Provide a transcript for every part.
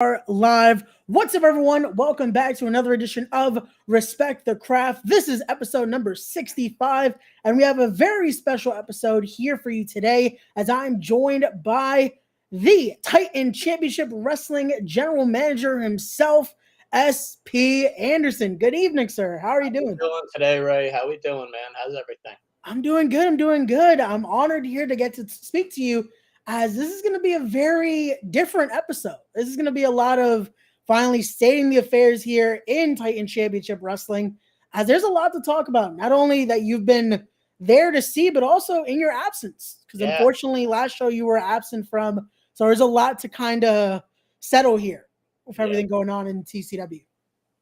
Are live. What's up, everyone? Welcome back to another edition of Respect the Craft. This is episode number 65, and we have a very special episode here for you today as I'm joined by the Titan Championship Wrestling General Manager himself, S.P.Andersen. Good evening, sir. How are you doing? Doing today, Ray? How we doing, man? How's everything? I'm doing good. I'm doing good. I'm honored here to get to speak to you as this is going to be a very different episode. This is going to be a lot of finally stating the affairs here in Titan Championship Wrestling, as there's a lot to talk about. Not only that you've been there to see, but also in your absence. Because unfortunately, last show you were absent from. So there's a lot to kind of settle here with everything going on in TCW.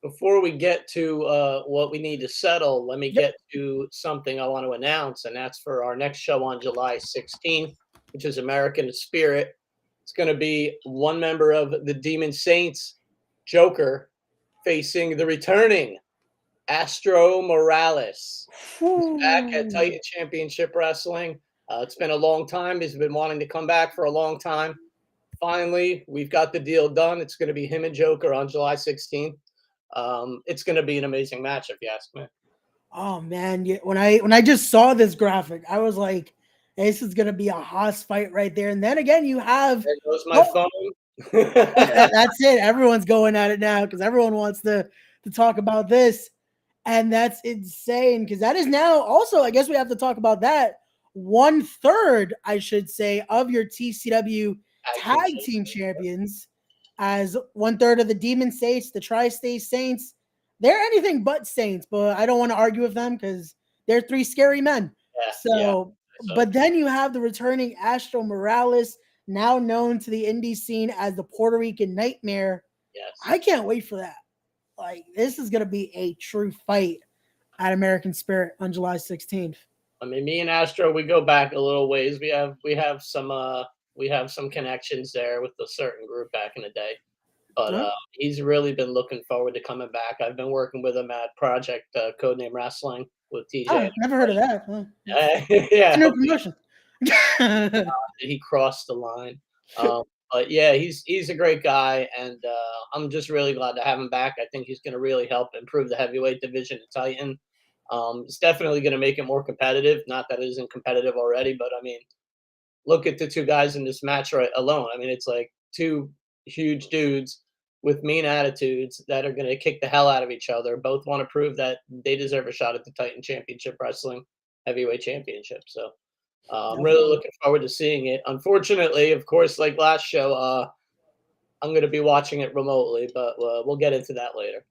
Before we get to what we need to settle, let me get to something I want to announce, and that's for our next show on July 16th, which is American Spirit. It's going to be one member of the Demon Saints, Joker, facing the returning Astro Morales. He's back at Titan Championship Wrestling. It's been a long time. He's been wanting to come back for a long time. Finally, we've got the deal done. It's going to be him and Joker on July 16th. It's going to be an amazing match, if you ask me. Oh man, when I just saw this graphic, I was like, this is going to be a Haas fight right there. And then again, you have there goes my phone. That's it. Everyone's going at it now because everyone wants to talk about this, and that's insane because that is now also. I guess we have to talk about that 1/3, I should say, of your TCW tag team champions. As 1/3 of the Demon Saints, the Tri-State Saints, they're anything but Saints, but I don't want to argue with them because they're three scary men. But then you have the returning Astro Morales, now known to the indie scene as the Puerto Rican Nightmare. Yes. I can't wait for that. Like, this is going to be a true fight at American Spirit on July 16th. I mean, me and Astro, we go back a little ways. We have some connections there with a certain group back in the day. But he's really been looking forward to coming back. I've been working with him at Project Codename Wrestling with TJ. Oh, never heard of that. Huh? Yeah. No promotion. He crossed the line. But yeah, he's a great guy, and I'm just really glad to have him back. I think he's going to really help improve the heavyweight division at Titan. It's definitely going to make it more competitive. Not that it isn't competitive already, but I mean, look at the two guys in this match right alone. I mean, it's like two huge dudes with mean attitudes that are going to kick the hell out of each other. Both want to prove that they deserve a shot at the Titan Championship Wrestling Heavyweight Championship. So I'm really looking forward to seeing it. Unfortunately, of course, like last show, I'm going to be watching it remotely, but we'll get into that later.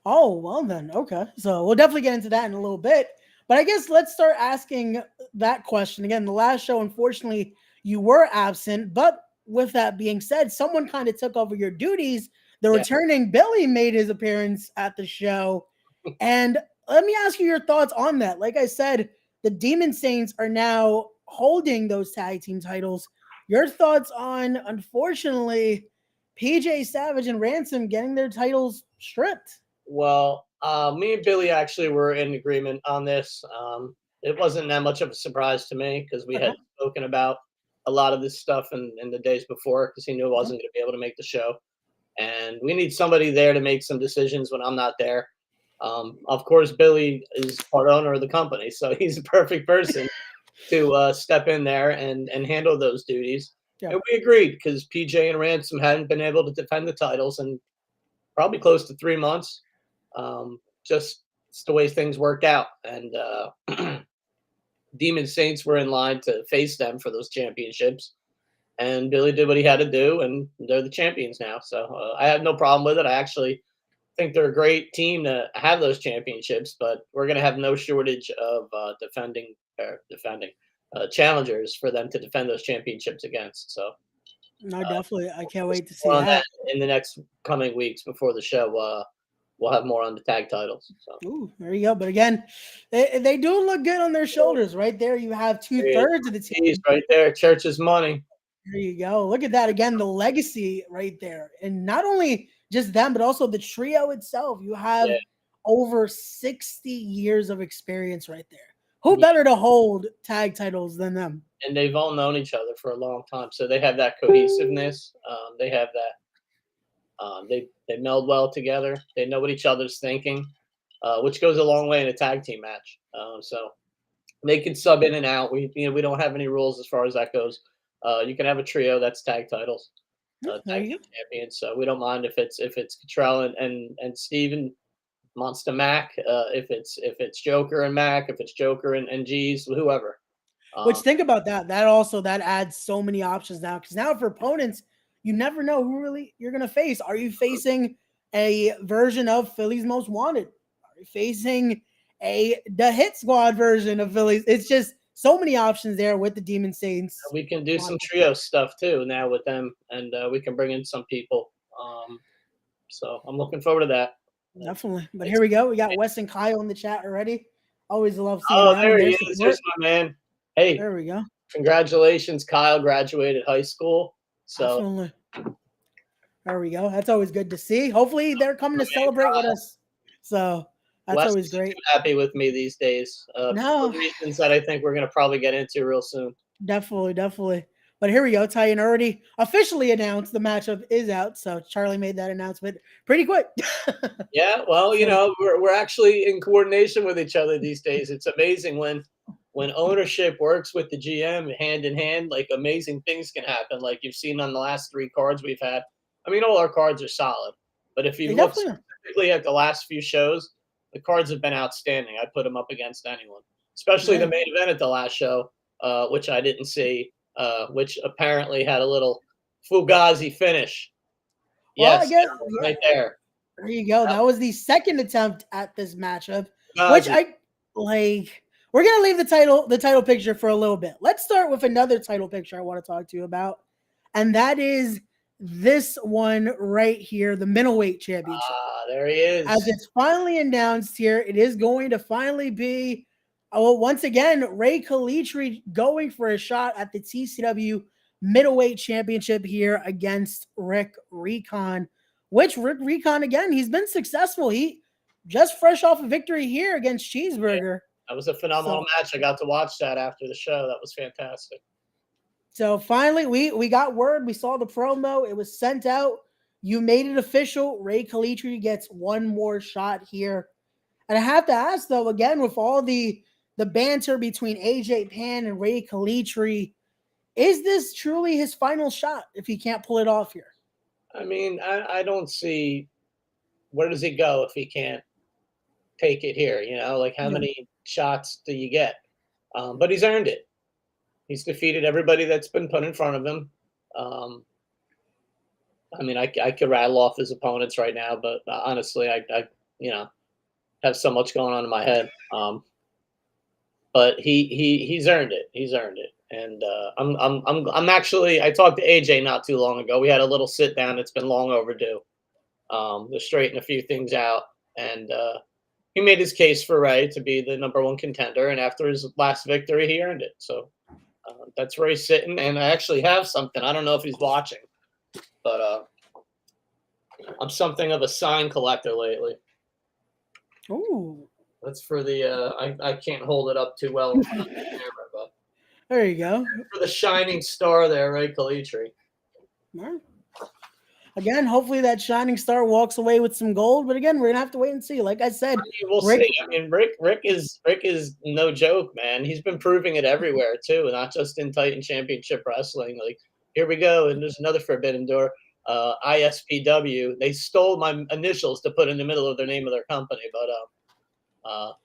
Oh, well then. Okay. So we'll definitely get into that in a little bit. But I guess let's start asking that question. Again, the last show, unfortunately, you were absent. But with that being said, someone kind of took over your duties. The returning Billy made his appearance at the show. And let me ask you your thoughts on that. Like I said, the Demon Saints are now holding those tag team titles. Your thoughts on, unfortunately, PJ Savage and Ransom getting their titles stripped? Well, me and Billy actually were in agreement on this. It wasn't that much of a surprise to me because we had spoken about a lot of this stuff in the days before because he knew I wasn't going to be able to make the show. And we need somebody there to make some decisions when I'm not there. Of course, Billy is part owner of the company, so he's a perfect person to step in there and handle those duties. Yeah. And we agreed because PJ and Ransom hadn't been able to defend the titles in probably close to 3 months. Just it's the way things worked out. And Demon Saints were in line to face them for those championships. And Billy did what he had to do, and they're the champions now. So I have no problem with it. I actually think they're a great team to have those championships, but we're going to have no shortage of defending challengers for them to defend those championships against. So, no, definitely, I can't wait to see that in the next coming weeks before the show. We'll have more on the tag titles. So. Ooh, there you go. But again, they do look good on their shoulders. Right there, you have 2/3 of the team. Right there, Church's money. There you go. Look at that again. The legacy right there, and not only just them, but also the trio itself. You have over 60 years of experience right there. Who better to hold tag titles than them? And they've all known each other for a long time, so they have that cohesiveness. They have They meld well together. They know what each other's thinking, which goes a long way in a tag team match. So they can sub in and out. We don't have any rules as far as that goes. You can have a trio that's tag titles, There tag you team go. champions. So we don't mind if it's Cottrell and Steven Monster Mac, if it's Joker and Mac, if it's Joker and G's, whoever. Which Um, think about that. That adds so many options now. Because now for opponents, you never know who really you're gonna face. Are you facing a version of Philly's Most Wanted? Are you facing the Hit Squad version of Philly's? It's just so many options there with the Demon Saints. we can do some trio stuff too now with them, and we can bring in some people. So I'm looking forward to that. Definitely. But here we go. We got Wes and Kyle in the chat already. Always love seeing Oh, them there and he their is. support. There's my man. Hey, There we go. congratulations, Kyle graduated high school. So Definitely. There we go. That's always good to see. Hopefully they're coming my to man celebrate with Kyle, us. So that's Wes always is great. too happy with me these days for No, reasons that I think we're gonna probably get into real soon. definitely. But here we go. Titan already officially announced the matchup is out. So Charlie made that announcement pretty quick. Yeah, well, So, we're actually in coordination with each other these days. It's amazing when ownership works with the GM hand in hand, like amazing things can happen. Like you've seen on the last 3 cards we've had. I mean, all our cards are solid, but if you they look definitely are. specifically at the last few shows, the cards have been outstanding. I put them up against anyone, especially the Yeah. main event at the last show, which I didn't see, which apparently had a little Fugazi finish. Well, I Yes, guess yeah. right there. There you go. That That was the second attempt at this matchup, which Fugazi. I like. We're gonna leave the title picture for a little bit. Let's start with another title picture I want to talk to you about, and that is this one right here, the middleweight championship. There he As is. it's finally announced here, it is going to finally be, well, once again, Ray Kalitri going for a shot at the TCW middleweight championship here against Rick Recon. Which Rick Recon, again, he's been successful. He just fresh off a victory here against Yeah, Cheeseburger. that was a phenomenal So, match. I got to watch that after the show. That was fantastic. so finally, we got word. We saw the promo. It was sent out. You made it official. Ray Kalitri gets one more shot here. And I have to ask though, again, with all the banter between AJ Pan and Ray Kalitri, is this truly his final shot if he can't pull it off here? I mean, I don't see where does he go if he can't take it here. Like how Yeah. many shots do you get? But he's earned it. He's defeated everybody that's been put in front of him. Um, I mean, I could rattle off his opponents right now, but honestly, I have so much going on in my head. But he's earned it. He's earned it. And I'm actually I talked to AJ not too long ago. We had a little sit down. It's been long overdue. To straighten a few things out, and he made his case for Ray to be the #1 contender. And after his last victory, he earned it. So that's where he's sitting. And I actually have something. I don't know if he's watching, but I'm something of a sign collector lately. Ooh. That's for the I can't hold it up too well in front of the camera, but There you go. for the shining star there, Ray Kalitri. Well, again, hopefully that shining star walks away with some gold. But again, we're gonna have to wait and see. Like I said, We'll Rick, see. I mean, Rick is no joke, man. He's been proving it everywhere too, not just in Titan Championship Wrestling. Like here we go, and there's another Forbidden Door. ISPW. They stole my initials to put in the middle of their name of their company, but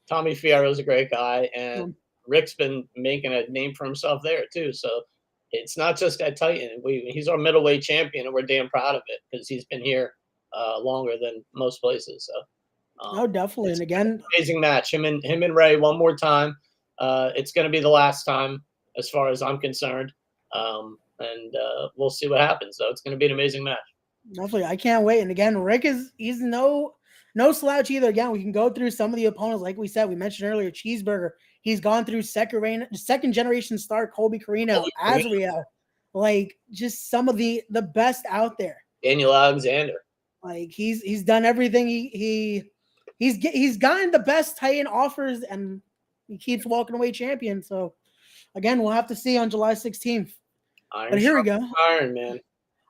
Tommy Fierro's a great guy, and Rick's been making a name for himself there too. So it's not just at Titan. He's our middleweight champion, and we're damn proud of it because he's been here longer than most places. So oh, definitely. it's And an again, amazing match. Him and Ray one more time. It's going to be the last time, as far as I'm concerned. And we'll see what happens. So it's going to be an amazing match. definitely, I can't wait. And again, he's no slouch either. Again, we can go through some of the opponents, like we said, we mentioned earlier, Cheeseburger. He's gone through second generation star Colby Carino, Azrael, like just some of the best out there. Daniel Alexander. Like he's done everything. He's gotten the best Titan offers, and he keeps walking away champion. So again, we'll have to see on July 16th. Iron But here we go. Iron, man.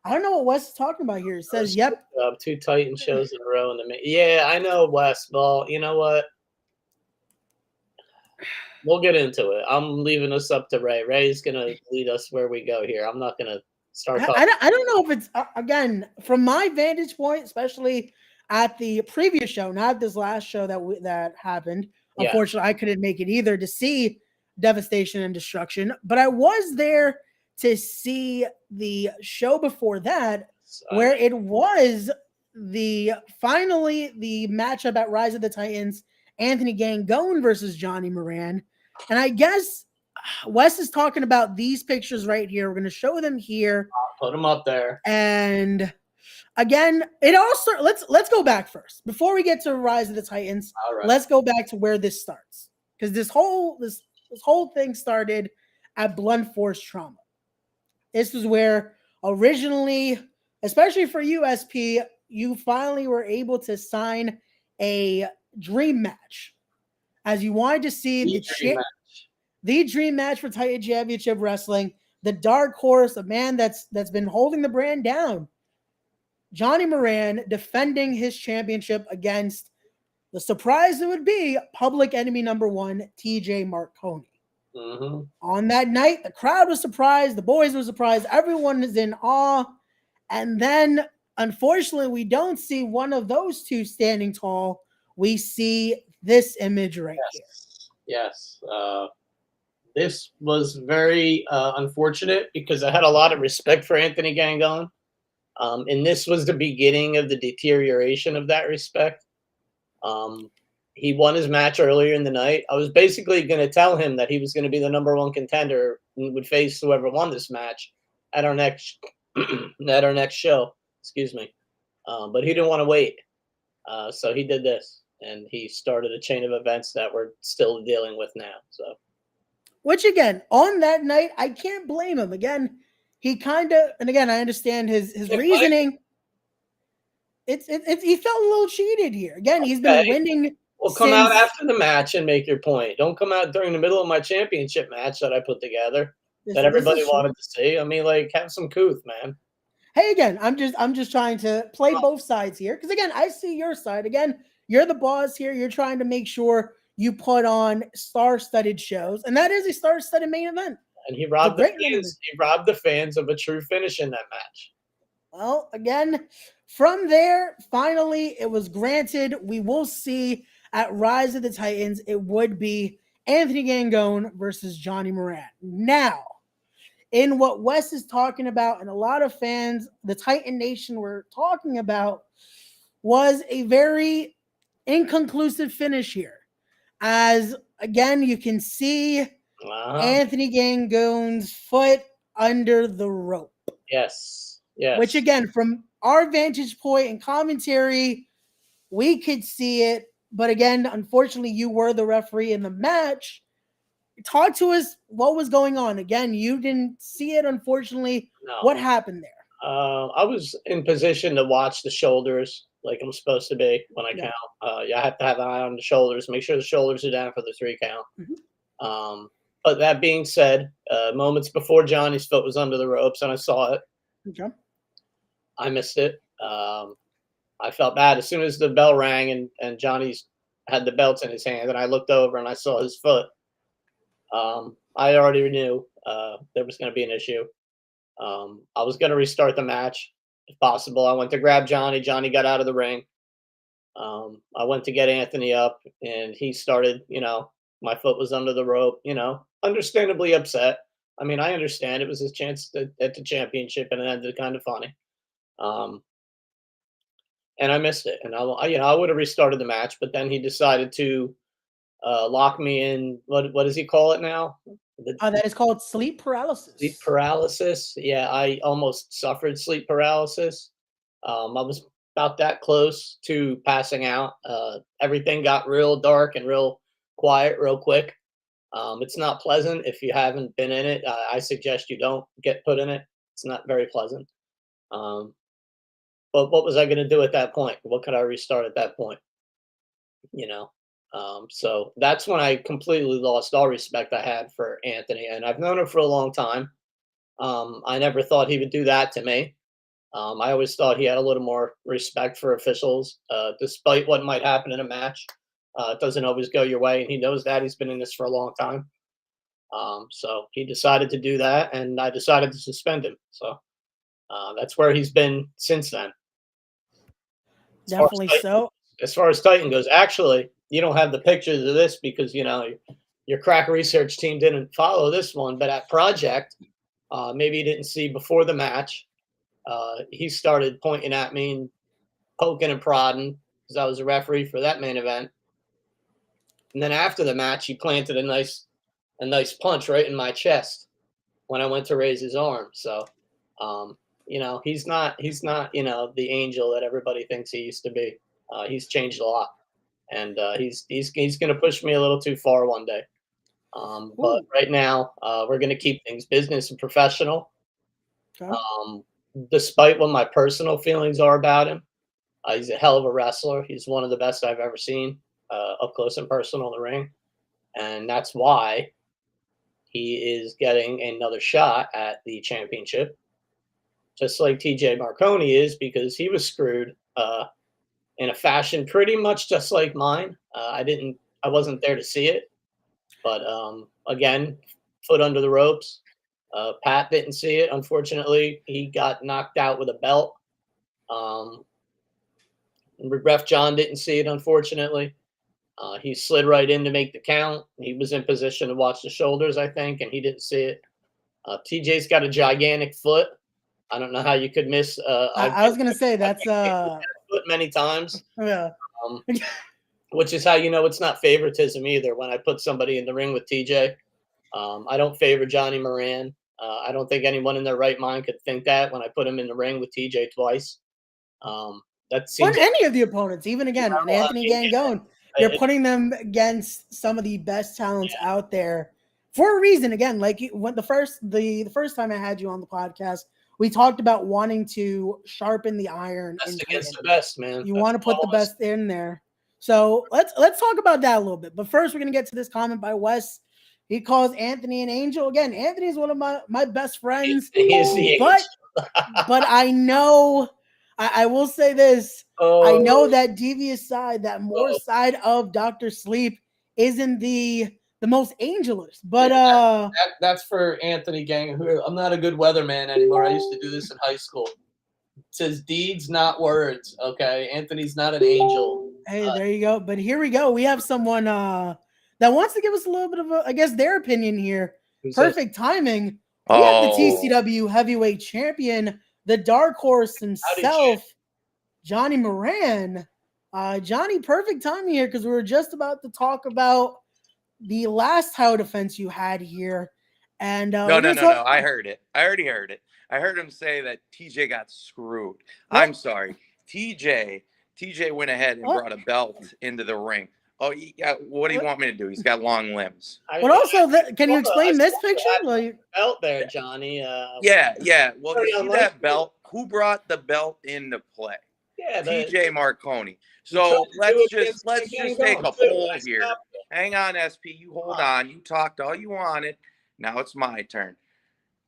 I don't know what Wes is talking about here. It says, "Yep." Two Titan shows in a row in the yeah, I know Wes. Well, you know what? We'll get into it. I'm leaving this up to Ray. Ray's gonna lead us where we go here. I'm not gonna start talking. I don't know if it's again from my vantage point, especially at the previous show, not this last show that happened. Yeah, Unfortunately, I couldn't make it either to see devastation and destruction, but I was there to see the show before that, where it was the finally the matchup at Rise of the Titans, Anthony Gangone versus Johnny Moran, and I guess Wes is talking about these pictures right here. We're going to show them here. I'll put them up there. And again, it all let's go back first. Before we get to Rise of the Titans, let's go back to where this starts. Because this whole thing started at Blunt Force Trauma. This was where originally, especially for USP, you finally were able to sign a dream match. As you wanted to see the dream match for Titan Championship Wrestling, the dark horse, a man that's been holding the brand down, Johnny Moran defending his championship against the surprise it would be public enemy number one, TJ Marconi. Mm-hmm. On that night, the crowd was surprised, the boys were surprised, everyone is in awe, and then unfortunately we don't see one of those two standing tall. We see this image right here. Yes. This was very unfortunate because I had a lot of respect for Anthony Gangone. And this was the beginning of the deterioration of that respect. He won his match earlier in the night. I was basically going to tell him that he was going to be the number one contender and would face whoever won this match at our next at our next show. Excuse me. But he didn't want to wait. So he did this. And he started a chain of events that we're still dealing with now. So, which again, on that night, I can't blame him. Again, he kind of, and again, I understand his reasoning. It's he felt a little cheated here. Again, he's been winning. Well, come out after the match and make your point. Don't come out during the middle of my championship match that I put together that everybody wanted to see. I mean, like, have some couth, man. Hey, again, I'm just trying to play both sides here because again, I see your side. Again, you're the boss here. You're trying to make sure you put on star-studded shows, and that is a star-studded main event. And he robbed the fans. He robbed the fans of a true finish in that match. Well, again, from there, finally, it was granted. We will see at Rise of the Titans. It would be Anthony Gangone versus Johnny Moran. Now, in what Wes is talking about, and a lot of fans, the Titan Nation were talking about, was a very inconclusive finish here. As again, you can see Anthony Gangone's foot under the rope. Yes. Yes. Which again, from our vantage point and commentary, we could see it. But again, unfortunately, you were the referee in the match. Talk to us what was going on. Again, you didn't see it, unfortunately. No. What happened there? I was in position to watch the shoulders like I'm supposed to be when I count. I have to have an eye on the shoulders, make sure the shoulders are down for the 3 count. Mm-hmm. But that being said, moments before Johnny's foot was under the ropes and I saw it. Okay. I missed it. I felt bad as soon as the bell rang and Johnny's had the belts in his hand and I looked over and I saw his foot. I already knew there was going to be an issue. I was going to restart the match if possible. I went to grab Johnny. Johnny got out of the ring. I went to get Anthony up and he started, my foot was under the rope, understandably upset. I mean, I understand it was his chance at the championship and it ended kind of funny. And I missed it. And I would have restarted the match, but then he decided to lock me in. What does he call it now? That is called sleep paralysis. Sleep paralysis. Yeah, I almost suffered sleep paralysis. I was about that close to passing out. Everything got real dark and real quiet real quick. It's not pleasant if you haven't been in it. I suggest you don't get put in it. It's not very pleasant. But what was I going to do at that point? What could I restart at that point? So that's when I completely lost all respect I had for Anthony, and I've known him for a long time. I never thought he would do that to me. I always thought he had a little more respect for officials, despite what might happen in a match. It doesn't always go your way, and he knows that. He's been in this for a long time. So he decided to do that, and I decided to suspend him. So that's where he's been since then. As far as Definitely Titan, so. as far as Titan goes, actually, you don't have the pictures of this because your crack research team didn't follow this one. But at Project, maybe you didn't see before the match. He started pointing at me and poking and prodding because I was a referee for that main event. And then after the match, he planted a nice punch right in my chest when I went to raise his arm. So, he's not the angel that everybody thinks he used to be. He's changed a lot, and he's going to push me a little too far one day. But right now, we're going to keep things business and professional. Okay. Despite what my personal feelings are about him, he's a hell of a wrestler. He's one of the best I've ever seen up close and personal in the ring, and that's why he is getting another shot at the championship, just like TJ Marconi is, because he was screwed in a fashion pretty much just like mine. I wasn't there to see it, but again, foot under the ropes. Pat didn't see it. Unfortunately, he got knocked out with a belt. Ref John didn't see it, unfortunately. He slid right in to make the count. He was in position to watch the shoulders, I think, and he didn't see it. TJ's got a gigantic foot. I don't know how you could miss. I was gonna say that's foot many times, yeah. Which is how you know it's not favoritism either. When I put somebody in the ring with TJ, I don't favor Johnny Moran. I don't think anyone in their right mind could think that when I put him in the ring with TJ twice. That On seems any of the opponents, even again, an Anthony Gangone, you're putting them against some of the best talents out there for a reason. Again, like when the first time I had you on the podcast, we talked about wanting to sharpen the iron. best against the best, man. You want to put the best in there. So let's talk about that a little bit. But first, we're gonna get to this comment by Wes. He calls Anthony an angel. Again, Anthony is one of my best friends. He is the but angel. but I know. I will say this. I know that devious side, that more side of Dr. Sleep isn't the most angelous. But that's for Anthony Gang. I'm not a good weatherman anymore. I used to do this in high school. It says deeds, not words. Okay. Anthony's not an angel. Hey, there you go. But here we go. We have someone that wants to give us a little bit of their opinion here. Perfect timing. We have the TCW heavyweight champion, the dark horse himself, Johnny Moran. Johnny, perfect timing here because we were just about to talk about the last title defense you had here. And no. I heard it. I already heard it. I heard him say that TJ got screwed. I'm sorry. TJ went ahead and brought a belt into the ring. Oh, yeah. What do you want me to do? He's got long limbs. But also, can you explain this picture? Like, belt there, Johnny. Yeah. Well, you see that belt? Who brought the belt into play? Yeah, TJ Marconi. So let's just take a poll here. Hang on, SP. You hold on. You talked all you wanted. Now it's my turn.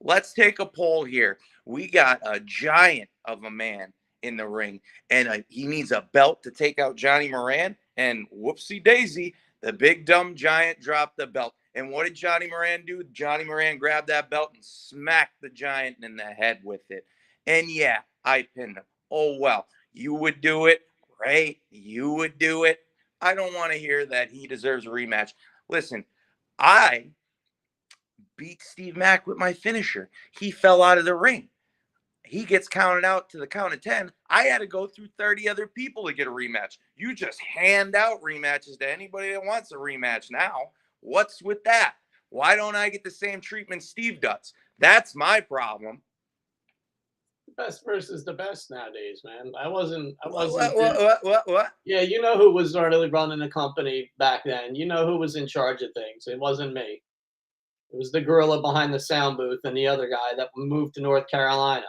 Let's take a poll here. We got a giant of a man in the ring, and he needs a belt to take out Johnny Moran. And whoopsie daisy, the big dumb giant dropped the belt. And what did Johnny Moran do? Johnny Moran grabbed that belt and smacked the giant in the head with it. And yeah, I pinned him. Oh, well, you would do it. Great. You would do it. I don't want to hear that he deserves a rematch. Listen, I beat Steve Mack with my finisher. He fell out of the ring. He gets counted out to the count of 10. I had to go through 30 other people to get a rematch. You just hand out rematches to anybody that wants a rematch now. What's with that? Why don't I get the same treatment Steve does? That's my problem. Best versus the best nowadays, man. I wasn't. What? Yeah, you know who was really running the company back then. You know who was in charge of things. It wasn't me. It was the gorilla behind the sound booth and the other guy that moved to North Carolina.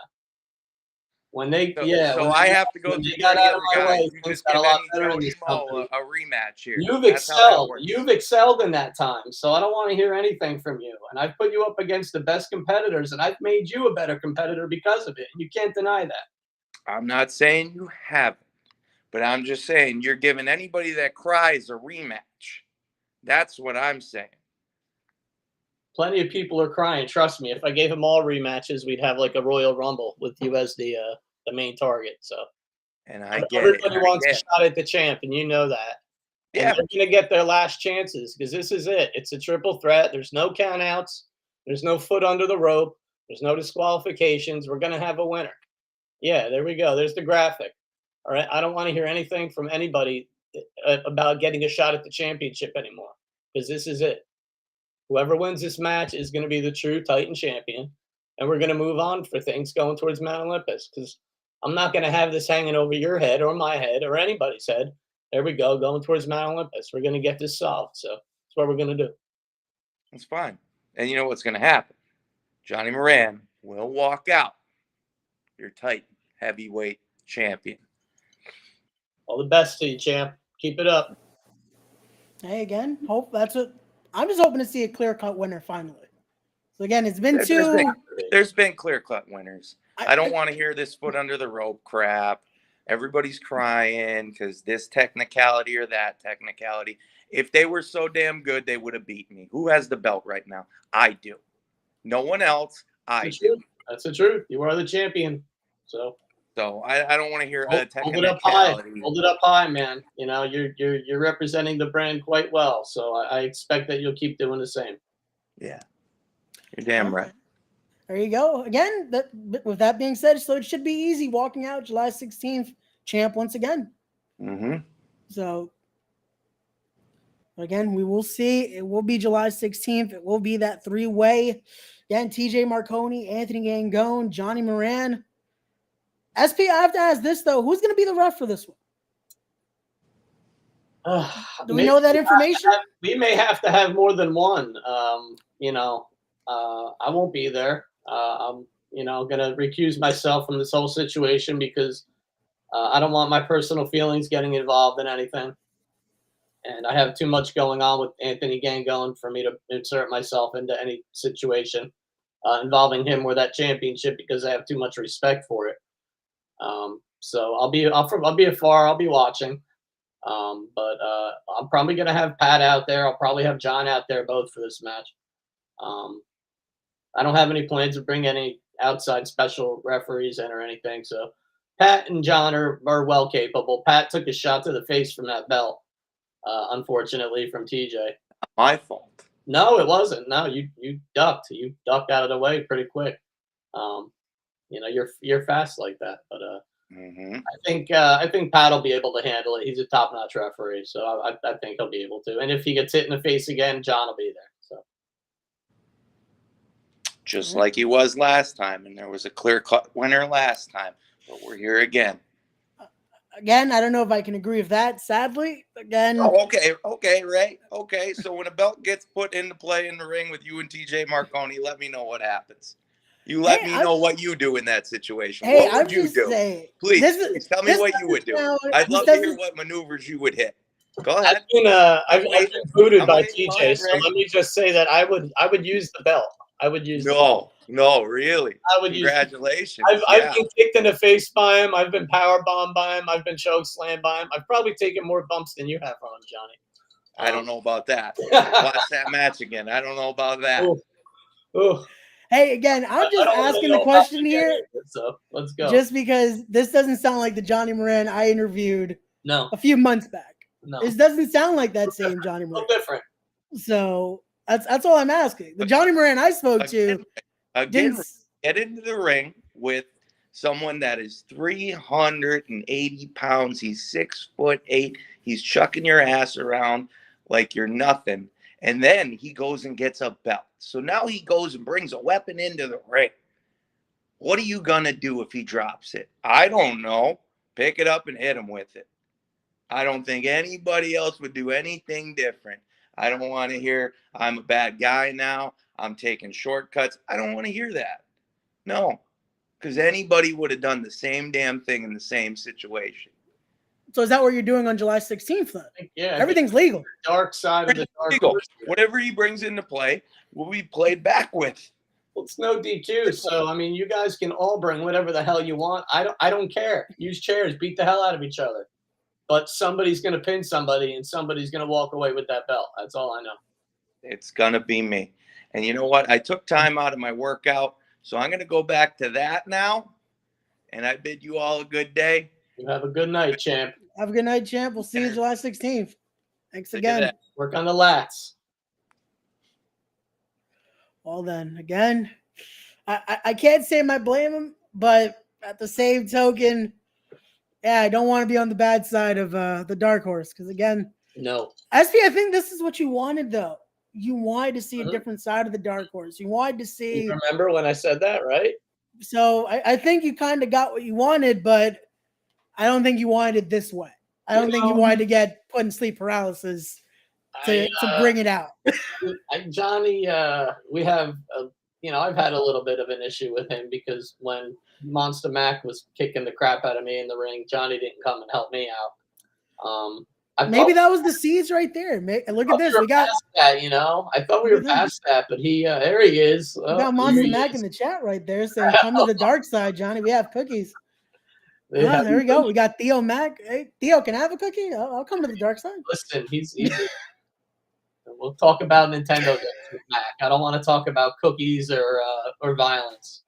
When they, so I have to go through the other guys. You just got a lot better in this company. A rematch here. You've excelled. You've excelled in that time. So I don't want to hear anything from you. And I've put you up against the best competitors, and I've made you a better competitor because of it. You can't deny that. I'm not saying you haven't, but I'm just saying you're giving anybody that cries a rematch. That's what I'm saying. Plenty of people are crying. Trust me. If I gave them all rematches, we'd have like a Royal Rumble with you as the main target. So, And I get everybody it. wants a shot at the champ, and you know that. And Yeah. they're going to get their last chances because this is it. It's a triple threat. There's no countouts. There's no foot under the rope. There's no disqualifications. We're going to have a winner. Yeah, there we go. There's the graphic. All right. I don't want to hear anything from anybody about getting a shot at the championship anymore because this is it. Whoever wins this match is going to be the true Titan champion. And we're going to move on for things going towards Mount Olympus because I'm not going to have this hanging over your head or my head or anybody's head. There we go, going towards Mount Olympus. We're going to get this solved. So that's what we're going to do. That's fine. And you know what's going to happen? Johnny Moran will walk out your Titan heavyweight champion. All the best to you, champ. Keep it up. Hey, again, hope that's what I'm just hoping to see a clear-cut winner finally. So again, it's been there's been clear-cut winners. I don't want to hear this foot under the rope crap. Everybody's crying because this technicality or that technicality. If they were so damn good, they would have beaten me. Who has the belt right now? I do. No one else. I do. That's the truth. You are the champion. So I don't want to hear a technicality. Hold it up high. Hold it up high, man. You know, you're representing the brand quite well. So I expect that you'll keep doing the same. Yeah. You're damn right. There you go. Again, with that being said, so it should be easy walking out July 16th, champ once again. Mm-hmm. So, again, we will see. It will be July 16th. It will be that three-way. Again, TJ Marconi, Anthony Gangone, Johnny Moran. SP, I have to ask this, though. Who's going to be the ref for this one? Do we know that information? We may have to have more than one. You know, I won't be there. I'm, going to recuse myself from this whole situation because I don't want my personal feelings getting involved in anything. And I have too much going on with Anthony Gangone for me to insert myself into any situation involving him or that championship because I have too much respect for it. So I'll be afar. I'll be watching. But I'm probably going to have Pat out there. I'll probably have John out there both for this match. I don't have any plans to bring any outside special referees in or anything. So Pat and John are well capable. Pat took a shot to the face from that belt, unfortunately, from TJ. My fault. No, it wasn't. No, you ducked. You ducked out of the way pretty quick. You're fast like that. But I think Pat will be able to handle it. He's a top-notch referee, so I think he'll be able to. And if he gets hit in the face again, John will be there. So just like he was last time, and there was a clear-cut winner last time, but we're here again. Again, I don't know if I can agree with that. Sadly, again. Oh, okay, Ray. Okay, so when a belt gets put into play in the ring with you and TJ Marconi, let me know what happens. You let me know what you do in that situation. Hey, what would you do? Please tell me what you would do. I'd love to hear what maneuvers you would hit. Go ahead. I've been booted by TJ, so let me just say that I would use the belt. I would use No, really. I would Congratulations. I've been kicked in the face by him. I've been power bombed by him. I've been choke slammed by him. I've probably taken more bumps than you have on him, Johnny. I don't know about that. Watch that match again. I don't know about that. Ooh. Hey, again, I'm just asking the question here. So let's go. Just because this doesn't sound like the Johnny Moran I interviewed a few months back. No. This doesn't sound like that same Johnny Moran. Different. So that's all I'm asking. The Johnny Moran I spoke to again, get into the ring with someone that is 380 pounds. He's 6'8". He's chucking your ass around like you're nothing. And then he goes and gets a belt. So now he goes and brings a weapon into the ring. What are you going to do if he drops it? I don't know. Pick it up and hit him with it. I don't think anybody else would do anything different. I don't want to hear, I'm a bad guy now, I'm taking shortcuts. I don't want to hear that. No, because anybody would have done the same damn thing in the same situation. So is that what you're doing on July 16th then? Yeah. Everything's legal. Dark side of the dark. Legal. Whatever he brings into play will be played back with. Well, it's no DQ, so I mean, you guys can all bring whatever the hell you want. I don't care. Use chairs, beat the hell out of each other. But somebody's gonna pin somebody, and somebody's gonna walk away with that belt. That's all I know. It's gonna be me. And you know what? I took time out of my workout, so I'm gonna go back to that now. And I bid you all a good day. You have a good night, champ. Have a good night, champ. We'll see you July 16th. Thanks Look at again. that. Work on the lats. Well then, again, I can't say I blame him, but at the same token, yeah, I don't want to be on the bad side of the dark horse because again, No. SP, I think this is what you wanted though. You wanted to see a different side of the dark horse. You wanted to see. You remember when I said that, right? So I think you kind of got what you wanted, but I don't think you wanted it this way. I don't think you wanted to get put in sleep paralysis to bring it out. Johnny, we have, I've had a little bit of an issue with him because when Monster Mac was kicking the crap out of me in the ring, Johnny didn't come and help me out. Maybe that was the seeds right there. Look at this. We got that, I thought we were past that, but there he is. We got Monster Mac in the chat right there saying, "Come to the dark side, Johnny. We have cookies." There we go. We got Theo Mac. Hey, Theo, can I have a cookie? I'll come to the dark side. Listen, he's we'll talk about Nintendo games with Mac. I don't want to talk about cookies or violence.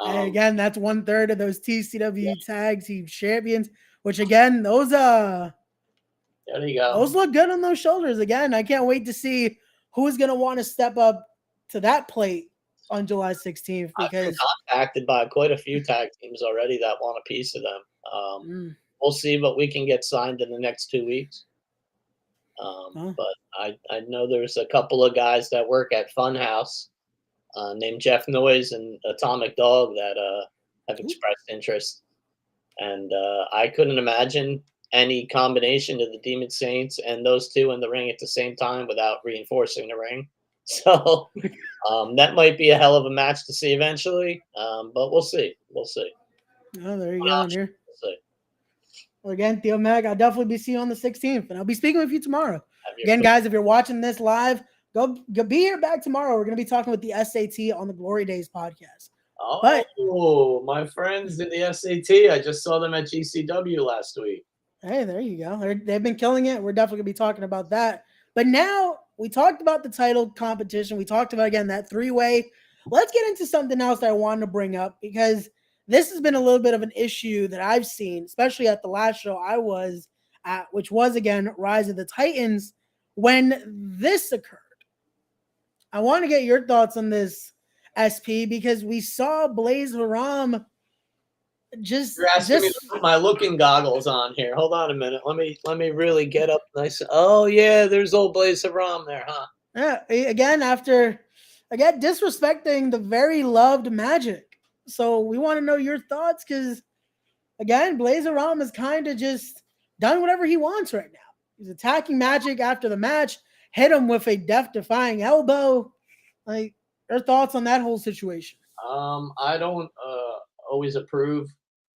And again, that's 1/3 of those TCW tag team champions. Which again, those there you go. Those look good on those shoulders. Again, I can't wait to see who's gonna want to step up to that plate on July 16th because I've been contacted by quite a few tag teams already that want a piece of them. We'll see what we can get signed in the next 2 weeks. But I know there's a couple of guys that work at Funhouse named Jeff Noyes and Atomic Dog that have expressed interest. And I couldn't imagine any combination of the Demon Saints and those two in the ring at the same time without reinforcing the ring. So that might be a hell of a match to see eventually. But we'll see. We'll see. Oh, there you go. Here. We'll see. Well, again, Theo Mag, I'll definitely be seeing you on the 16th, and I'll be speaking with you tomorrow. Again, guys, if you're watching this live, go be here back tomorrow. We're going to be talking with the SAT on the Glory Days podcast. Oh, my friends in the SAT. I just saw them at GCW last week. Hey, there you go. They've been killing it. We're definitely going to be talking about that. But now we talked about the title competition. We talked about, again, that three-way. Let's get into something else that I wanted to bring up because this has been a little bit of an issue that I've seen, especially at the last show I was at, which was, again, Rise of the Titans, when this occurred. I want to get your thoughts on this, SP, because we saw Blaze Haram You're asking me to put my looking goggles on here. Hold on a minute. Let me really get up nice. Oh yeah, there's old Blaze Haram there, huh? Yeah. Again, disrespecting the very loved Magic. So we want to know your thoughts because, again, Blaze Haram has kind of just done whatever he wants right now. He's attacking Magic after the match, hit him with a death-defying elbow. Like, your thoughts on that whole situation? I don't always approve.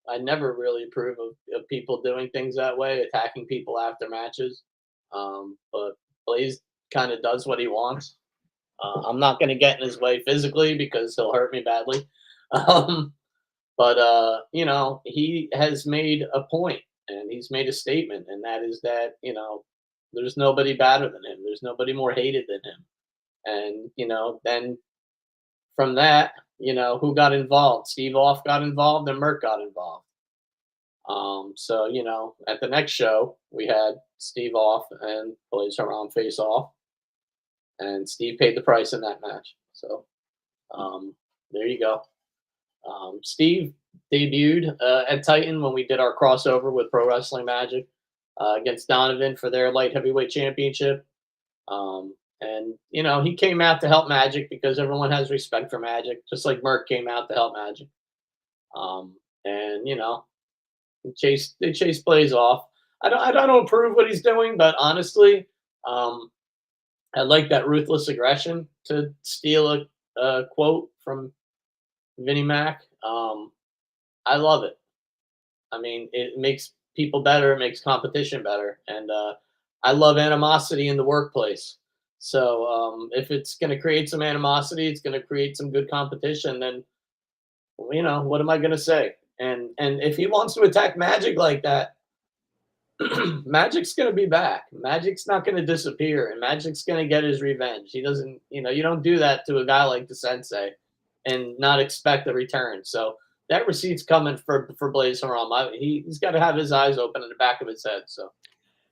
I never really approve of people doing things that way, attacking people after matches. But Blaze kind of does what he wants. I'm not going to get in his way physically because he'll hurt me badly. But he has made a point and he's made a statement, and that is that, there's nobody badder than him. There's nobody more hated than him. And, then from that, who got involved? Steve Off got involved and Merck got involved. So, at the next show, we had Steve Off and Blaze Haram face off. And Steve paid the price in that match. So, there you go. Steve debuted at Titan when we did our crossover with Pro Wrestling Magic against Donovan for their light heavyweight championship. And, he came out to help Magic because everyone has respect for Magic, just like Merck came out to help Magic. And, they chase Blaze off. I don't approve what he's doing, but honestly, I like that ruthless aggression to steal a quote from Vinnie Mac. I love it. I mean, it makes people better. It makes competition better. And I love animosity in the workplace. So if it's going to create some animosity, it's going to create some good competition. Then what am I going to say? And if he wants to attack Magic like that, Magic's going to be back. Magic's not going to disappear, and Magic's going to get his revenge. He doesn't, you don't do that to a guy like the Sensei and not expect a return. So that receipt's coming for Blaze Haram. He's got to have his eyes open in the back of his head. So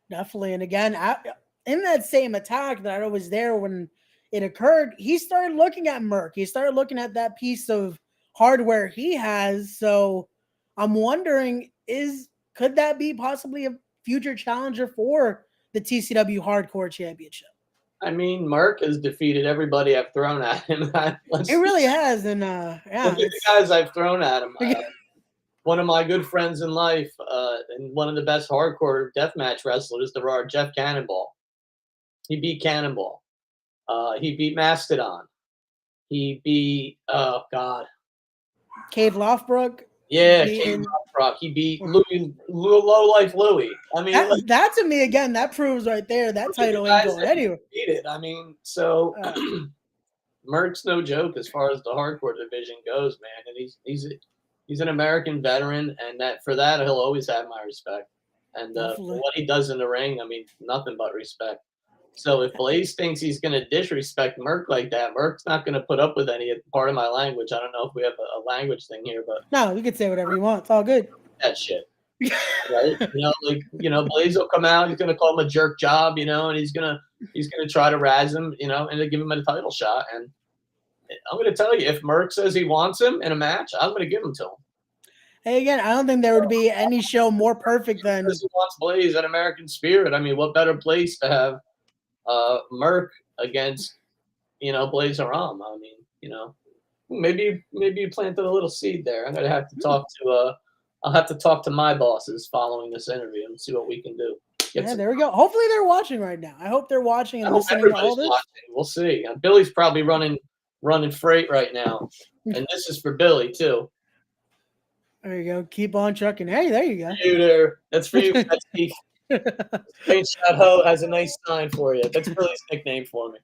definitely. And again, in that same attack that I was there when it occurred, he started looking at Merc. He started looking at that piece of hardware he has. So I'm wondering, could that be possibly a future challenger for the TCW Hardcore Championship? I mean, Merc has defeated everybody I've thrown at him. It really has, and yeah, look at the guys I've thrown at him. One of my good friends in life, and one of the best hardcore deathmatch wrestlers there are, Jeff Cannonball. He beat Cannonball. He beat Mastodon. He beat Cave Lofbrook. Yeah, Cave Lofbrook. He beat Low Life Louie. I mean, that to me again, that proves right there that title ain't going anywhere. Beat it. I mean, so Merc's no joke as far as the hardcore division goes, man. And he's an American veteran, and for that he'll always have my respect. And for what he does in the ring, I mean, nothing but respect. So if Blaze thinks he's going to disrespect Merc like that, Merc's not going to put up with any part of my language. I don't know if we have a language thing here, but no, you can say whatever you want. It's all good. That shit, right? Blaze will come out. He's going to call him a jerk job, and he's going to try to razz him, and to give him a title shot. And I'm going to tell you, if Merc says he wants him in a match, I'm going to give him to him. Hey, again, I don't think there would be any show more perfect than he wants Blaze at American Spirit. I mean, what better place to have Merc against, Blaze Haram? I mean, maybe you planted a little seed there. I'm gonna have to talk to I'll have to talk to my bosses following this interview and see what we can do. There we go. Hopefully they're watching right now. I hope they're watching and listening to all this. Watching. We'll see. Billy's probably running freight right now, and this is for Billy too. There you go. Keep on trucking. Hey, there you go. You there. That's for you. That's Steve. Paint Shot Ho has a nice sign for you. That's Billy's nickname for me.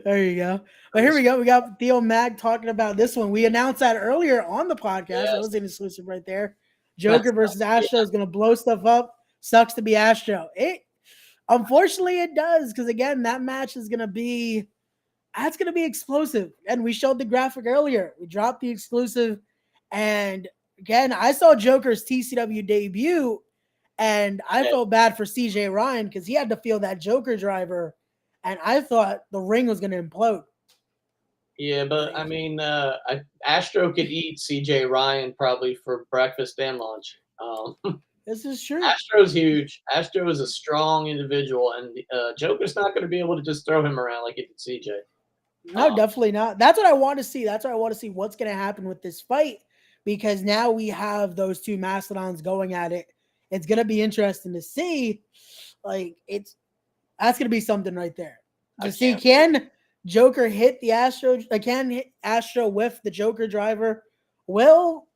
There you go. But here we go. We got Theo Mag talking about this one. We announced that earlier on the podcast. Yes. That was an exclusive right there. Joker versus Astro is going to blow stuff up. Sucks to be Astro. Unfortunately, it does, because again, that match is going to be explosive. And we showed the graphic earlier. We dropped the exclusive, and again, I saw Joker's TCW debut, and I felt bad for CJ Ryan because he had to feel that Joker driver, and I thought the ring was going to implode. Yeah, but I mean, Astro could eat CJ Ryan probably for breakfast and lunch. This is true. Astro's huge. Astro is a strong individual, and Joker's not going to be able to just throw him around like he did CJ. No, definitely not. That's what I want to see. That's what I want to see what's going to happen with this fight, because now we have those two mastodons going at it. It's going to be interesting to see. That's going to be something right there. To see, can Joker hit the Astro? Can hit Astro with the Joker driver? Will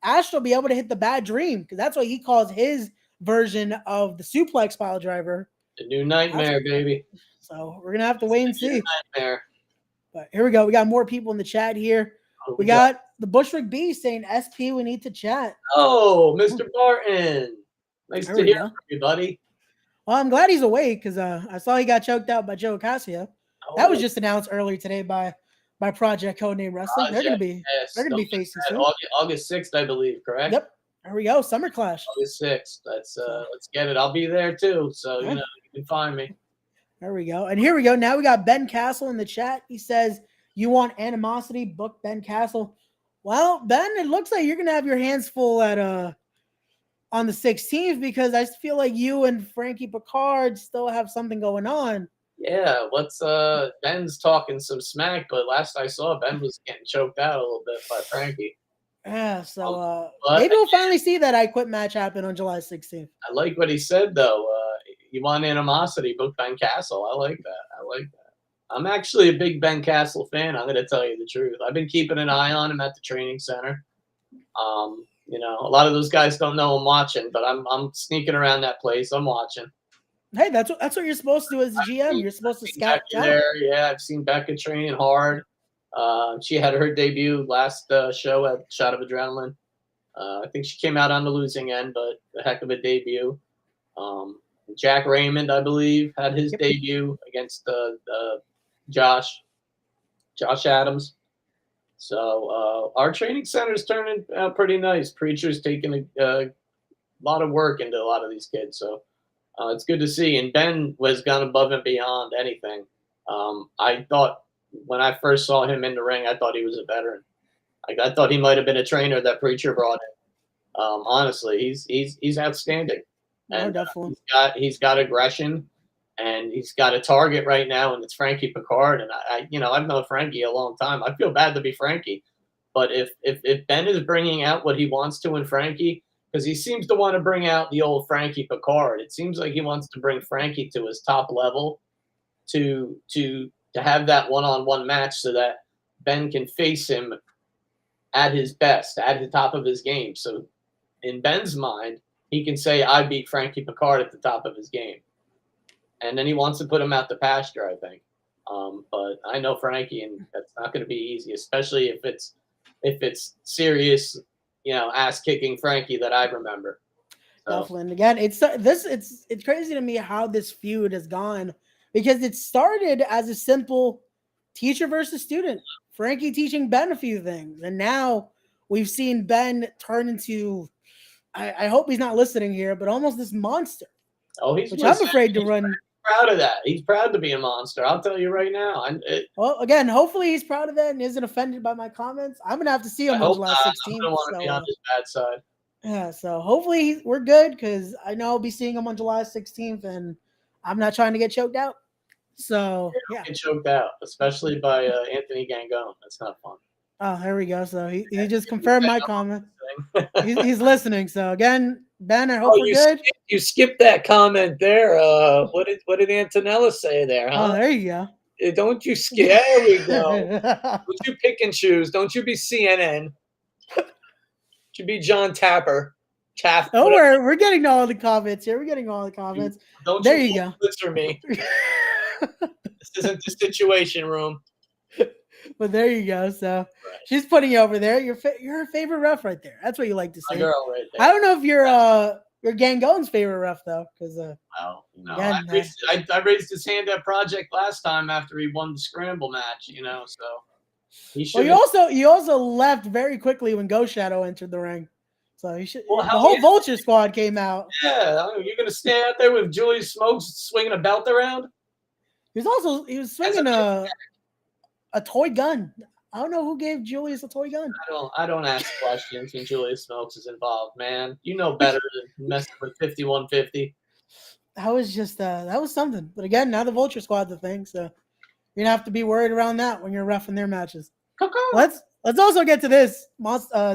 Astro be able to hit the Bad Dream? Because that's what he calls his version of the suplex pile driver. The new nightmare, baby. So we're going to have to wait and see. Nightmare. But here we go. We got more people in the chat here. We got the Bushwick B saying, SP, we need to chat. Oh, Mr. Barton. Nice to hear from you, buddy. Well, I'm glad he's awake, because I saw he got choked out by Joe Casio. That was just announced earlier today by Project Codename Wrestling. They're gonna be facing soon. August 6th, I believe, correct? Yep. There we go. Summer Clash. August 6th. Let's get it. I'll be there too. So you can find me. There we go. And here we go. Now we got Ben Castle in the chat. He says, "You want animosity? Book Ben Castle." Well, Ben, it looks like you're gonna have your hands full at on the 16th, because I feel like you and Frankie Picard still have something going on. Yeah, Ben's talking some smack, but last I saw, Ben was getting choked out a little bit by Frankie. Yeah, so maybe we'll finally see that I Quit match happen on July 16th. I like what he said, though. You want animosity, book Ben Castle. I like that. I'm actually a big Ben Castle fan. I'm going to tell you the truth. I've been keeping an eye on him at the training center. A lot of those guys don't know I'm watching, but I'm sneaking around that place. I'm watching. Hey, that's what you're supposed to do as a GM. You're supposed to scout talent. There. Yeah, I've seen Becca training hard. She had her debut last show at Shot of Adrenaline. I think she came out on the losing end, but a heck of a debut. Jack Raymond, I believe, had his debut against Josh Adams. So our training center is turning out pretty nice. Preacher's taking a lot of work into a lot of these kids. So it's good to see. And Ben was gone above and beyond anything. I thought when I first saw him in the ring, I thought he was a veteran. I thought he might have been a trainer that Preacher brought in. Honestly, he's outstanding. And definitely. He's got aggression, and he's got a target right now, and it's Frankie Picard. And I've known Frankie a long time. I feel bad to be Frankie, but if Ben is bringing out what he wants to in Frankie, because he seems to want to bring out the old Frankie Picard. It seems like he wants to bring Frankie to his top level to have that one-on-one match so that Ben can face him at his best, at the top of his game. So in Ben's mind, he can say, I beat Frankie Picard at the top of his game. And then he wants to put him out the pasture, I think. But I know Frankie, and that's not going to be easy, especially if it's serious, ass kicking Frankie that I remember. So. Definitely. And again, it's crazy to me how this feud has gone, because it started as a simple teacher versus student. Frankie teaching Ben a few things, and now we've seen Ben turn into, I hope he's not listening here, but almost this monster. Oh, which I'm afraid to run. Proud of that. He's proud to be a monster. I'll tell you right now. Well, again, hopefully he's proud of that and isn't offended by my comments. I'm gonna have to see him on July 16th. I don't want to be on his bad side. Yeah, so hopefully we're good, because I know I'll be seeing him on July 16th, and I'm not trying to get choked out. So yeah, get choked out, especially by Anthony Gangone. That's not fun. Oh, here we go. So he just confirmed my comment. He's listening. So again, Ben, I hope we're good. You skipped that comment there. What did Antonella say there? Huh? Oh, there you go. Don't you skip? There we go. Don't you pick and choose? Don't you be CNN? You be John Tapper. Oh, we're getting all the comments here. We're getting all the comments. There you go. For me. This isn't the Situation Room. But there you go. So she's putting you over there. You're her favorite ref right there. That's what you like to say. My girl right there. I don't know if you're Gangone's favorite ref though, because I raised his hand at Project last time after he won the scramble match. So he should. Well, you also left very quickly when Ghost Shadow entered the ring. So you should. The whole Vulture squad came out. Yeah, you're gonna stay out there with Julius Smokes swinging a belt around. He was swinging a toy gun. I don't know who gave Julius a toy gun. I don't ask questions when Julius Smokes is involved, man. You know better than messing with 5150. That was just that was something. But again, now the Vulture squad's a thing, so you're gonna have to be worried around that when you're reffing their matches. Let's also get to this.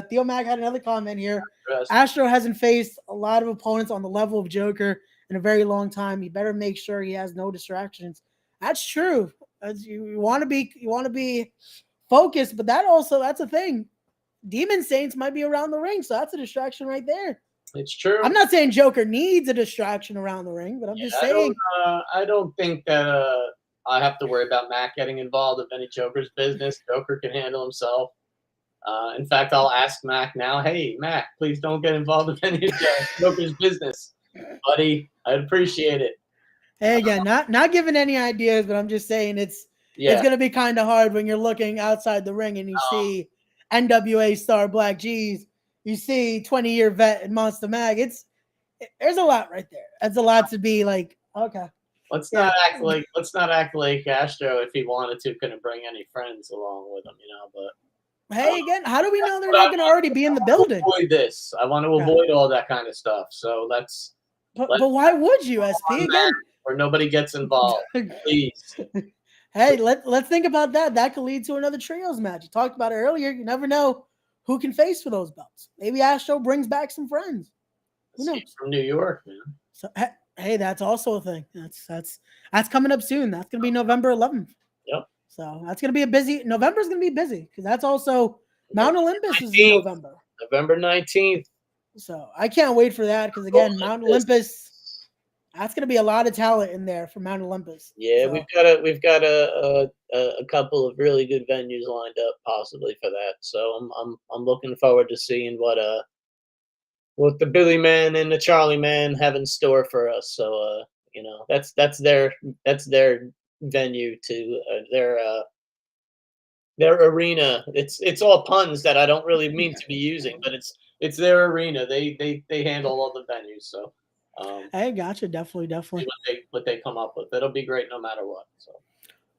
Theo Mac had another comment here. Astro hasn't faced a lot of opponents on the level of Joker in a very long time. He better make sure he has no distractions. That's true. You want to be focused, but that's a thing. Demon Saints might be around the ring, so that's a distraction right there. It's true. I'm not saying Joker needs a distraction around the ring, but I'm just saying. I don't think that I have to worry about Mac getting involved in any Joker's business. Joker can handle himself. In fact, I'll ask Mac now. Hey, Mac, please don't get involved in any of Joker's business, buddy. I'd appreciate it. Hey, again, not giving any ideas, but I'm just saying it's going to be kind of hard when you're looking outside the ring and you see NWA star Black G's, you see 20-year vet and Monster Mag. There's a lot right there. That's a lot to be like, okay. Let's not act like Astro, if he wanted to, couldn't bring any friends along with him, But hey, again, how do we know they're not going to already be in the building? Avoid this. I want to avoid all that kind of stuff. So let's. But why would you, SP? Again, where nobody gets involved, please. Hey, let's think about that. That could lead to another trios match. You talked about it earlier. You never know who can face for those belts. Maybe Astro brings back some friends. Who knows? From New York, man. So hey, that's also a thing. That's coming up soon. That's gonna be November 11th. Yep. So that's gonna be November's gonna be busy because that's also Mount Olympus is in November. November 19th. So I can't wait for that because again, Mount Olympus. That's going to be a lot of talent in there for Mount Olympus. Yeah, So, we've got a couple of really good venues lined up possibly for that. So I'm looking forward to seeing what the Billy Man and the Charlie Man have in store for us. So that's their venue to their arena. It's all puns that I don't really mean to be using, but it's their arena. They handle all the venues. So hey, gotcha. Definitely. see what they come up with. It'll be great no matter what. So.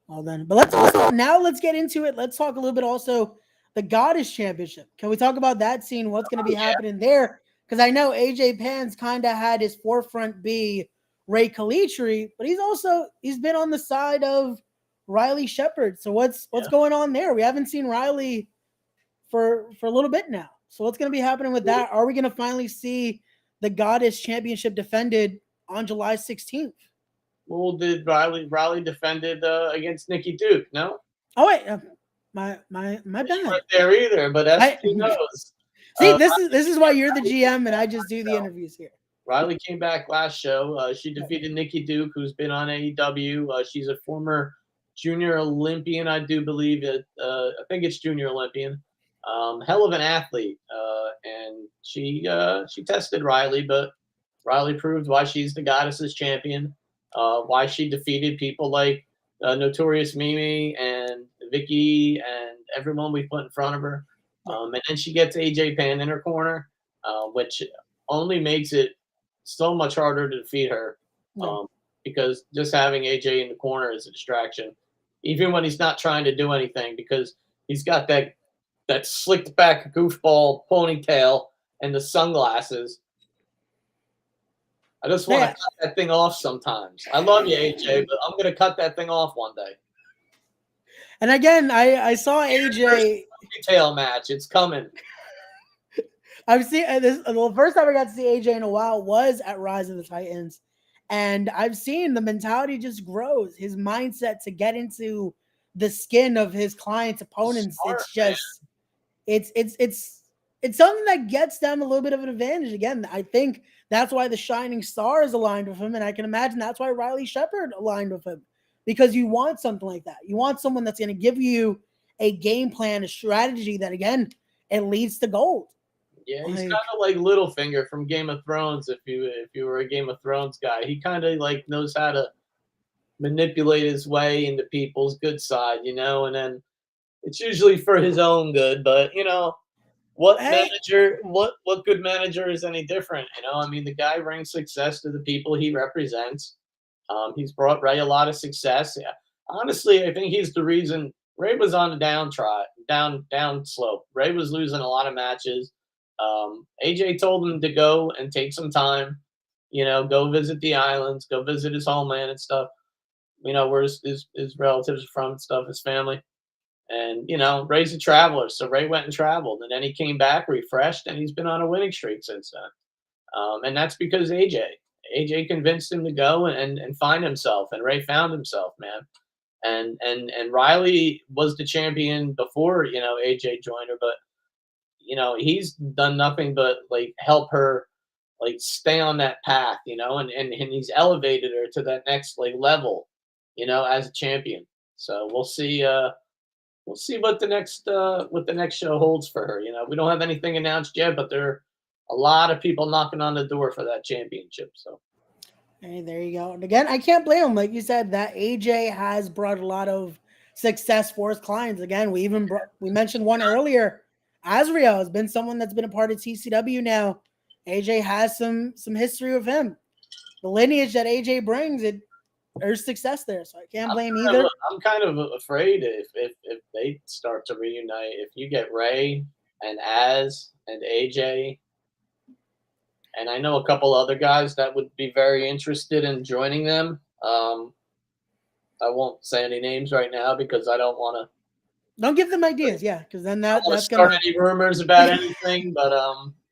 Well then, but let's get into it. Let's talk a little bit also the Goddess Championship. Can we talk about that scene? What's going to be happening there? Because I know AJ Pans kind of had his forefront be Ray Kalitri, but he's been on the side of Riley Shepard. So what's going on there? We haven't seen Riley for a little bit now. So what's going to be happening with that? Are we going to finally see the Goddess Championship defended on July 16th? Well, did Riley defended against Nikki Duke? No. Oh wait, my bad. You weren't there either, but SP knows. See, this is why you're the GM and I just do the interviews here. Riley came back last show. She defeated Nikki Duke, who's been on AEW. She's a former junior Olympian, I do believe it. I think it's junior Olympian. Hell of an athlete, and she tested Riley, but Riley proved why she's the Goddesses champion. Why she defeated people like Notorious Mimi and Vicky and everyone we put in front of her. And then she gets AJ Pan in her corner, which only makes it so much harder to defeat her because just having AJ in the corner is a distraction, even when he's not trying to do anything, because he's got that slicked back goofball ponytail and the sunglasses. I just want to cut that thing off sometimes. I love you, AJ, but I'm going to cut that thing off one day. And again, I saw AJ tail match. It's coming. I've seen this. The first time I got to see AJ in a while was at Rise of the Titans, and I've seen the mentality just grows. His mindset to get into the skin of his clients' opponents. Smart, it's just, it's something that gets them a little bit of an advantage. Again, I think that's why the Shining Star is aligned with him, and I can imagine that's why Riley Shepard aligned with him, because you want something like that. You want someone that's going to give you a game plan, a strategy that, again, it leads to gold. Yeah, he's kind of like Littlefinger from Game of Thrones. If you were a Game of Thrones guy, he kind of like knows how to manipulate his way into people's good side, and then it's usually for his own good. But what good manager is any different? I mean, the guy brings success to the people he represents. He's brought Ray a lot of success. Yeah. Honestly, I think he's the reason Ray was on a down slope. Ray was losing a lot of matches. AJ told him to go and take some time, go visit the islands, go visit his homeland and stuff, where his relatives are from and stuff, his family. And, Ray's a traveler. So Ray went and traveled, and then he came back refreshed, and he's been on a winning streak since then. And that's because AJ convinced him to go and find himself, and Ray found himself, man. And Riley was the champion before, AJ joined her, but he's done nothing but like help her like stay on that path, and he's elevated her to that next like level, as a champion. So we'll see what the next show holds for her. We don't have anything announced yet, but there are a lot of people knocking on the door for that championship. So hey, there you go. And again, I can't blame him. Like you said, that AJ has brought a lot of success for his clients. Again, we mentioned one earlier. Azrael has been someone that's been a part of TCW now. AJ has some history with him. The lineage that AJ brings, there's success there. So I can't blame either. I'm kind of afraid if they start to reunite, if you get Ray and Az and AJ, and I know a couple other guys that would be very interested in joining them. I won't say any names right now because I don't want to. Don't give them ideas, yeah, because then that's going to start any rumors about anything. But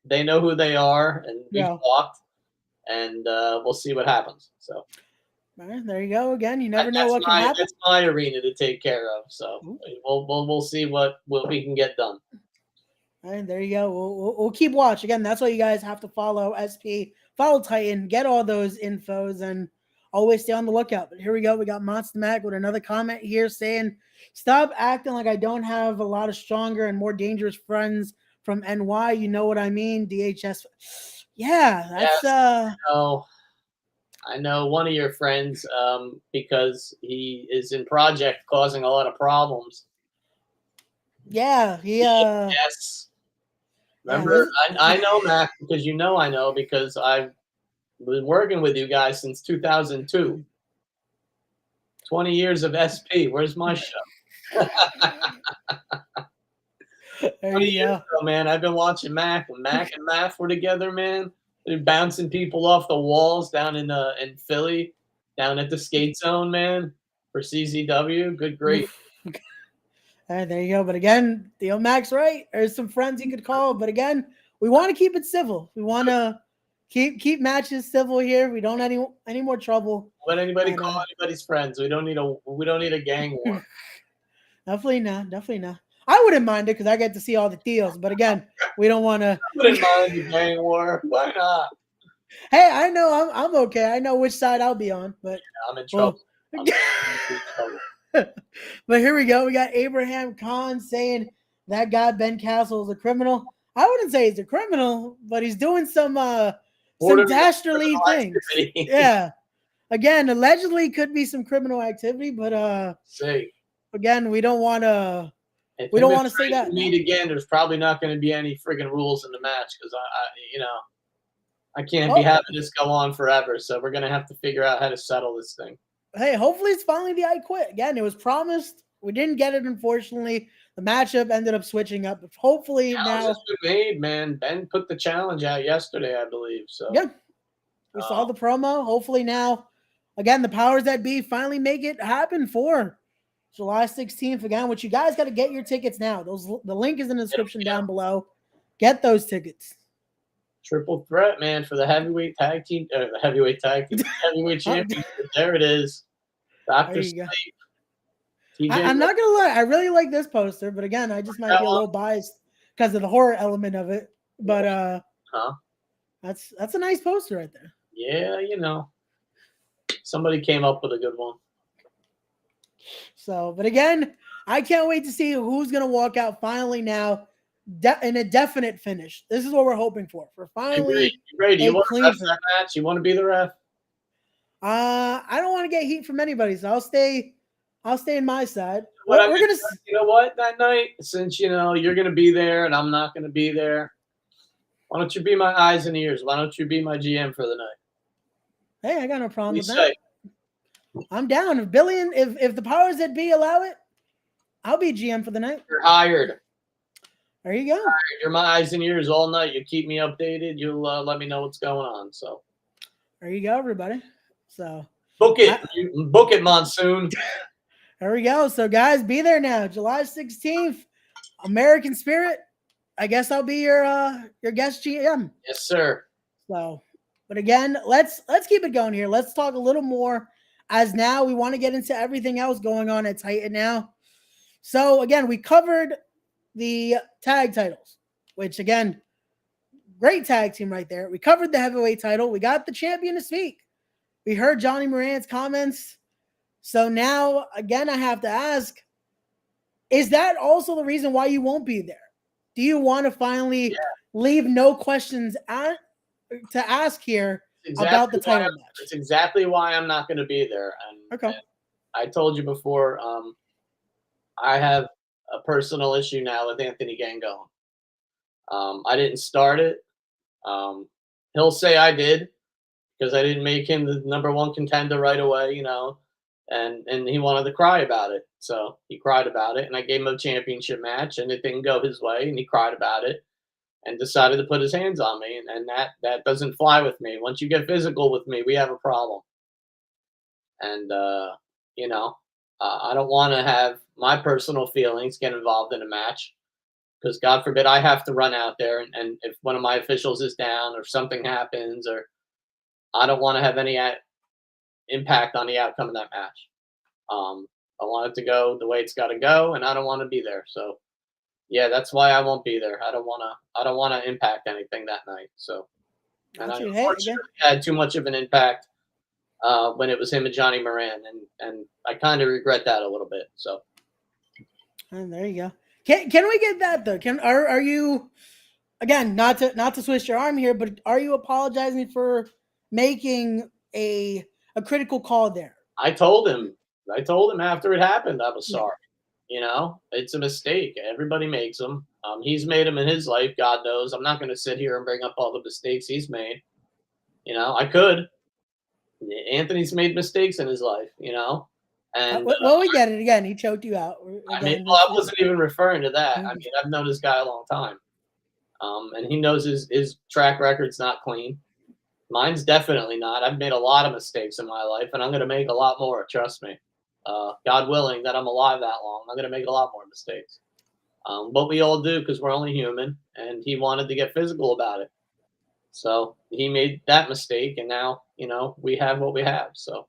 they know who they are, and we've talked, and we'll see what happens. So, right, there you go. Again, you never know what can happen. That's my arena to take care of. So we'll see what we can get done. All right, there you go. We'll keep watch. Again, that's why you guys have to follow SP follow Titan, get all those infos, and always stay on the lookout. But here we go. We got Monster Mac with another comment here saying, "Stop acting like I don't have a lot of stronger and more dangerous friends from NY. You know what I mean? DHS." Yeah, that's Yes, I know one of your friends because he is in project causing a lot of problems. yeah, he Yes. Remember, I know Mac because I know because I've been working with you guys since 2002. 20 years of SP. Where's my show? there you go. Man, I've been watching Mac. When Mac and Math were together, man, they're bouncing people off the walls down in Philly, down at the skate zone, man, for CZW. Good grief. All right, there you go. But again, Theo Mac's right. There's some friends you could call, but again, we want to keep it civil. We want to keep matches civil here. We don't any more trouble. Let anybody call anybody's friends. We don't need a gang war. Definitely not. Definitely not. I wouldn't mind it because I get to see all the Theos. But again, we don't want to. I wouldn't mind the gang war. Why not? Hey, I know I'm okay. I know which side I'll be on, but yeah, I'm in trouble. But here we go. We got Abraham Khan saying that guy Ben Castle is a criminal. I wouldn't say he's a criminal, but he's doing some dastardly things. Yeah. Again, allegedly could be some criminal activity, but again, we don't want to. We don't want to say that. Meet again. There's probably not going to be any friggin' rules in the match because I can't be having this go on forever. So we're going to have to figure out how to settle this thing. Hey, hopefully it's finally the I Quit. Again, it was promised. We didn't get it, unfortunately. The matchup ended up switching up. Hopefully now it's been made, man. Ben put the challenge out yesterday, I believe. So yeah, we saw the promo. Hopefully now, again, the powers that be finally make it happen for July 16th. Again, which you guys got to get your tickets now. The link is in the description down below. Get those tickets. Triple threat, man, for the heavyweight tag team, heavyweight championship. There it is. Dr. Sleep. I'm not gonna lie, I really like this poster, but again, I just might be a little biased because of the horror element of it. But that's a nice poster right there. Yeah, somebody came up with a good one. So, but again, I can't wait to see who's gonna walk out finally now. In a definite finish. This is what we're hoping for. For finally, you want to ref that match? You want to be the ref? I don't want to get heat from anybody, so I'll stay in my side. We're gonna. You know what? That night, since you're gonna be there and I'm not gonna be there, why don't you be my eyes and ears? Why don't you be my GM for the night? Hey, I got no problem with that. I'm down. If the powers that be allow it, I'll be GM for the night. You're hired. There you go. You're my eyes and ears all night. You keep me updated. You'll let me know what's going on. So there you go, everybody. So book it, Monsoon. There we go. So guys, be there now. July 16th, American Spirit. I guess I'll be your guest GM. Yes, sir. So, but again, let's keep it going here. Let's talk a little more as now we want to get into everything else going on at Titan now. So again, we covered the tag titles, which again, great tag team right there. We covered the heavyweight title. We got the champion to speak. We heard Johnny Moran's comments. So now, again, I have to ask, is that also the reason why you won't be there? Do you want to finally leave no questions to ask here about the title match? It's exactly why I'm not going to be there. And I told you before, I have a personal issue now with Anthony Gangone. I didn't start it. He'll say I did because I didn't make him the #1 contender right away, and he wanted to cry about it. So he cried about it, and I gave him a championship match, and it didn't go his way, and he cried about it and decided to put his hands on me, and that doesn't fly with me. Once you get physical with me, we have a problem. And I don't want to have my personal feelings get involved in a match because God forbid I have to run out there and if one of my officials is down or something happens, or I don't want to have any impact on the outcome of that match. I want it to go the way it's got to go, and I don't want to be there. So yeah, that's why I won't be there. I don't want to impact anything that night. So And I Hey, unfortunately had too much of an impact when it was him and Johnny Moran, and I kind of regret that a little bit. So, and there you go. Can we get that though? Are you, again, not to twist your arm here, but are you apologizing for making a critical call there? I told him after it happened, I was Yeah. sorry. It's a mistake. Everybody makes them. He's made them in his life. God knows. I'm not going to sit here and bring up all the mistakes he's made. I could. Anthony's made mistakes in his life. And Well, we get it. Again, he choked you out. I wasn't even referring to that. I mean, I've known this guy a long time, and he knows his track record's not clean. Mine's definitely not. I've made a lot of mistakes in my life, and I'm going to make a lot more. Trust me. God willing that I'm alive that long, I'm going to make a lot more mistakes. But we all do because we're only human, and he wanted to get physical about it. So he made that mistake, and now, we have what we have. So,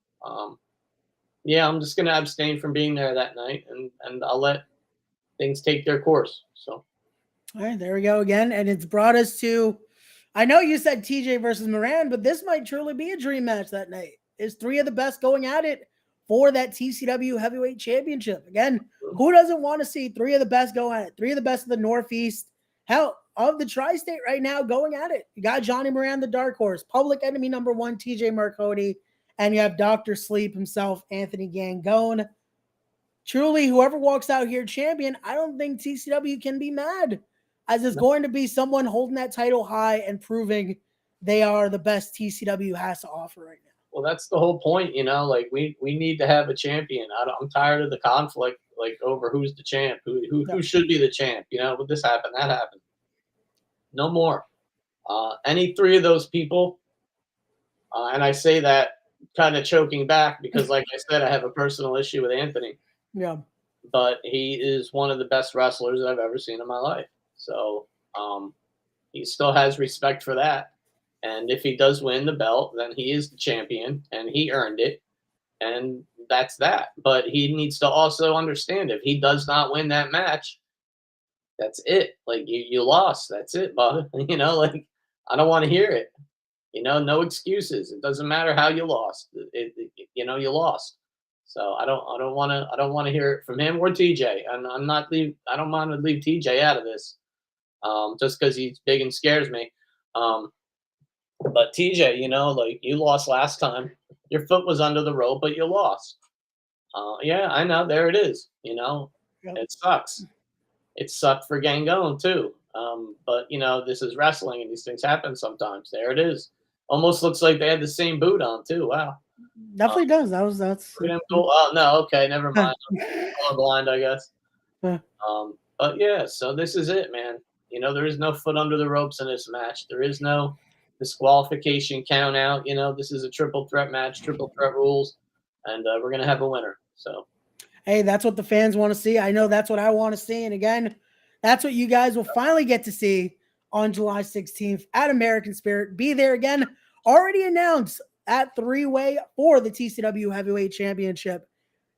yeah, I'm just going to abstain from being there that night, and I'll let things take their course. So, all right, there we go again. And it's brought us to, I know you said TJ versus Moran, but this might truly be a dream match that night. It's three of the best going at it for that TCW Heavyweight Championship. Again, who doesn't want to see three of the best go at it? Three of the best of the Northeast, hell, of the Tri-State right now going at it. You got Johnny Moran, the dark horse, public enemy number one, TJ Marcotti, and you have Dr. Sleep himself, Anthony Gangone. Truly, whoever walks out here champion, I don't think TCW can be mad, as it's going to be someone holding that title high and proving they are the best TCW has to offer right now. Well, that's the whole point, like we need to have a champion. I'm tired of the conflict, like over who's the champ, who should be the champ. Would this happen, that happened? No more. Any three of those people, and I say that kind of choking back because, like I said, I have a personal issue with Anthony. Yeah. But he is one of the best wrestlers I've ever seen in my life. So he still has respect for that. And if he does win the belt, then he is the champion and he earned it. And that's that. But he needs to also understand if he does not win that match, that's it. Like you lost. That's it, bud. Like I don't want to hear it. No excuses. It doesn't matter how you lost. You lost. So I don't want to hear it from him or TJ. And I don't want to leave TJ out of this. Just because he's big and scares me. But TJ, like you lost last time. Your foot was under the rope, but you lost. Yeah, I know. There it is. Yep. It sucks. It sucked for Gangone too. But this is wrestling and these things happen sometimes. There it is. Almost looks like they had the same boot on too. Wow. Definitely does. That's cool. Oh no, okay, never mind. I'm blind, I guess. But yeah, so this is it, man. There is no foot under the ropes in this match. There is no disqualification count out. This is a triple threat match, triple threat rules, and we're gonna have a winner. So hey, that's what the fans want to see. I know that's what I want to see. And again, that's what you guys will finally get to see on July 16th at American Spirit. Be there again. Already announced at three-way for the TCW Heavyweight Championship.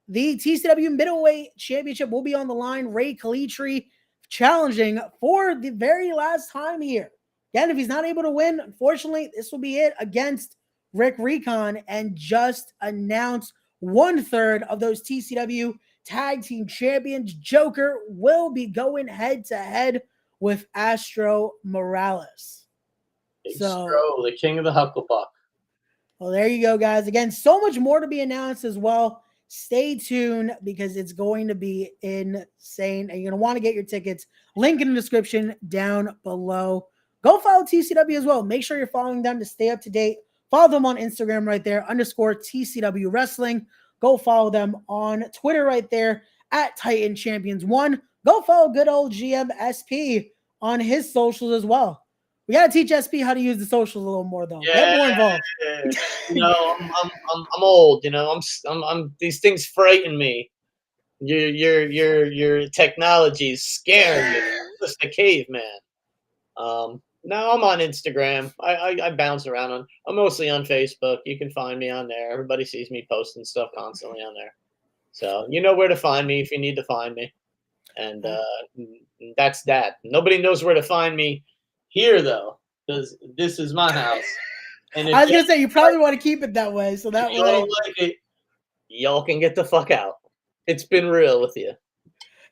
The TCW Middleweight Championship will be on the line. Ray Kalitri challenging for the very last time here. Again, if he's not able to win, unfortunately, this will be it against Rick Recon, and just announce 1/3 of those TCW Tag Team Champions. Joker will be going head-to-head with Astro Morales. Astro, the king of the Hucklebuck. Well, there you go, guys. Again, so much more to be announced as well. Stay tuned because it's going to be insane. And you're going to want to get your tickets. Link in the description down below. Go follow TCW as well. Make sure you're following them to stay up to date. Follow them on Instagram right there, _TCW Wrestling. Go follow them on Twitter right there at Titan Champions 1. Go follow good old GM SP on his socials as well. We gotta teach SP how to use the socials a little more, though. Yeah, get more involved. I'm old. I'm these things frighten me. Your technology's scaring me. I'm just a caveman. No, I'm on Instagram. I bounce around I'm mostly on Facebook. You can find me on there. Everybody sees me posting stuff constantly on there. So you know where to find me if you need to find me. And that's that. Nobody knows where to find me here, though. because this is my house. And if I was gonna say you probably want to keep it that way, so that you way. don't like it, y'all can get the fuck out. It's been real with you.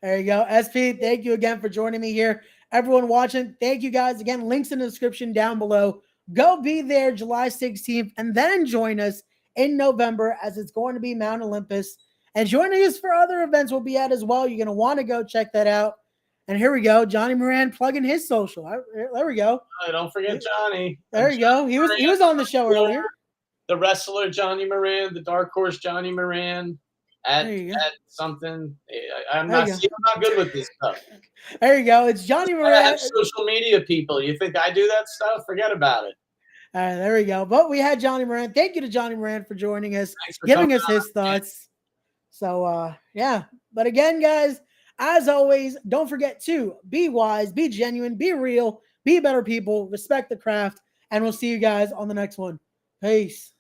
There you go, SP. Thank you again for joining me here. Everyone watching, thank you guys again. Links in the description down below. Go be there July 16th, and then join us in November as it's going to be Mount Olympus. And joining us for other events we'll be at as well. You're going to want to go check that out. And here we go. Johnny Moran plugging his social. There we go. Oh, don't forget Johnny. There you go. He was on the show earlier. The wrestler Johnny Moran, the Dark Horse Johnny Moran. At something. I'm not good with this stuff. There you go. It's Johnny Moran. I have social media people. You think I do that stuff? Forget about it. All right, there we go. But we had Johnny Moran. Thank you to Johnny Moran for joining us, giving us his thoughts. So, yeah. But again, guys, as always, don't forget to be wise, be genuine, be real, be better people, respect the craft, and we'll see you guys on the next one. Peace.